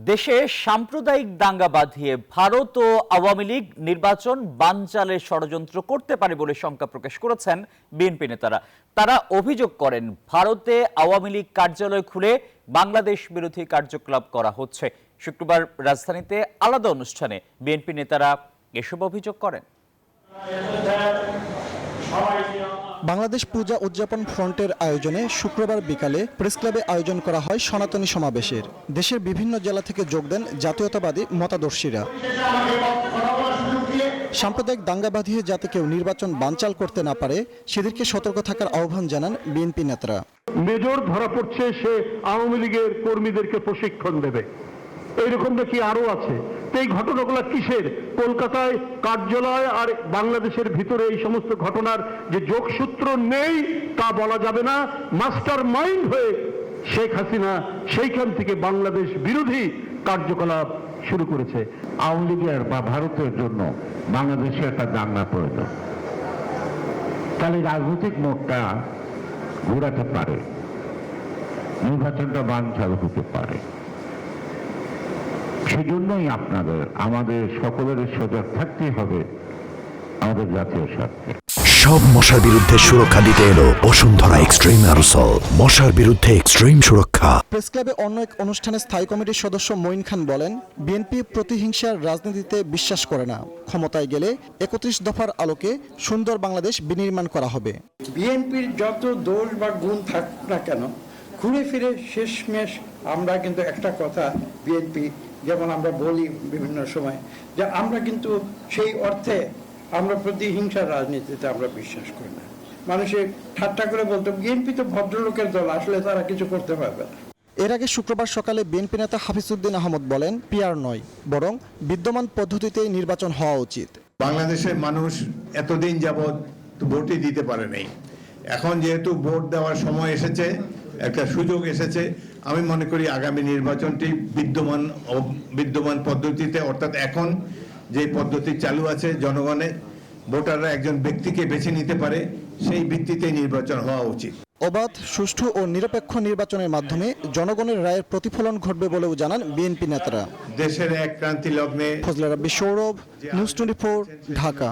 দেশে সাম্প্রদায়িক দাঙ্গা বাঁধিয়ে ভারত ও আওয়ামী লীগ নির্বাচন বানচালের ষড়যন্ত্র করতে পারে বলে শঙ্কা প্রকাশ করেছেন বিএনপি নেতারা। তারা অভিযোগ করেন, ভারতে আওয়ামী লীগ কার্যালয় খুলে বাংলাদেশ বিরোধী কার্যকলাপ করা হচ্ছে। শুক্রবার রাজধানীতে আলাদা অনুষ্ঠানে বিএনপি নেতারা এসব অভিযোগ করেন। বাংলাদেশ পূজা উদযাপন ফ্রন্টের আয়োজনে শুক্রবার বিকালে প্রেস ক্লাবে আয়োজন করা হয় সনাতনী সমাবেশের। দেশের বিভিন্ন জেলা থেকে যোগ দেন জাতীয়তাবাদী মতাদর্শীরা। সাম্প্রদায়িক দাঙ্গা বাঁধিয়ে যাতে কেউ নির্বাচন বানচাল করতে না পারে সেদিকে সতর্ক থাকার আহ্বান জানান বিএনপি নেতারা। মেজর ধরা পড়ছে, সে আওয়ামী লীগের কর্মীদেরকে প্রশিক্ষণ দেবে, এইরকম নাকি আরো আছে। এই ঘটনাগুলো কিসের? কলকাতায় কার্যালয় আর বাংলাদেশের ভিতরে এই সমস্ত ঘটনার যে যোগসূত্র নেই তা বলা যাবে না। মাস্টার মাইন্ড হয়ে শেখ হাসিনা সেইখান থেকে বাংলাদেশ বিরোধী কার্যকলাপ শুরু করেছে। আওয়ামী লীগের বা ভারতের জন্য বাংলাদেশে একটা দাঙ্গা প্রয়োজন, তাহলে রাজনৈতিক মোড়টা ঘোরাতে পারে, নির্বাচনটা বানচাল হতে পারে। সেজন্যই আমাদের সকলের সজাগ থাকতে হবে আমাদের জাতীয় স্বার্থে। সব মশার বিরুদ্ধে সুরক্ষা দিতে এলো বসুন্ধরা এক্সট্রিম অ্যারোসল, মশার বিরুদ্ধে এক্সট্রিম সুরক্ষা। প্রেস ক্লাবে অন্য এক অনুষ্ঠানে স্থায়ী কমিটির সদস্য মঈন খান বলেন, বিএনপি প্রতিহিংসার রাজনীতিতে বিশ্বাস করে না। ক্ষমতায় গেলে ৩১ দফার আলোকে সুন্দর বাংলাদেশ বিনির্মাণ করা হবে। বিএনপির যত দোষ বা গুণ থাক না কেন, ঘুরে ফিরে শেষমেশ আমরা কিন্তু একটা কথা, বিএনপি যেমন আমরা বলি বিভিন্ন সময়, যে আমরা কিন্তু সেই অর্থে আমরা প্রতিহিংসার রাজনীতিতে আমরা বিশ্বাস করি না। মানুষের ঠাট্টা করে বলতো বিএনপি তো ভদ্রলোকের দল, আসলে তারা কিছু করতে পারবে না। এর আগে শুক্রবার সকালে বিএনপি নেতা হাফিজউদ্দিন আহমদ বলেন, পিআর নয়, বরং বিদ্যমান পদ্ধতিতেই নির্বাচন হওয়া উচিত। বাংলাদেশের মানুষ এতদিন যাবৎ ভোটই দিতে পারে নাই। এখন যেহেতু ভোট দেওয়ার সময় এসেছে, একটা সুযোগ এসেছে, আমি মনে করি আগামী নির্বাচনটি বিদ্যমান পদ্ধতিতে, অর্থাৎ এখন যে পদ্ধতি চালু আছে, জনগণের ভোটাররা একজন ব্যক্তিকে বেছে নিতে পারে, সেই ভিত্তিতে নির্বাচন হওয়া উচিত। অবাধ, সুষ্ঠু ও নিরপেক্ষ নির্বাচনের মাধ্যমে জনগণের রায়ের প্রতিফলন ঘটবে বলেও জানান বিএনপি নেতারা। দেশের এক ক্রান্তি লগ্নে ফজলে রাব্বি, সৌরভ, নিউজ 24, ঢাকা।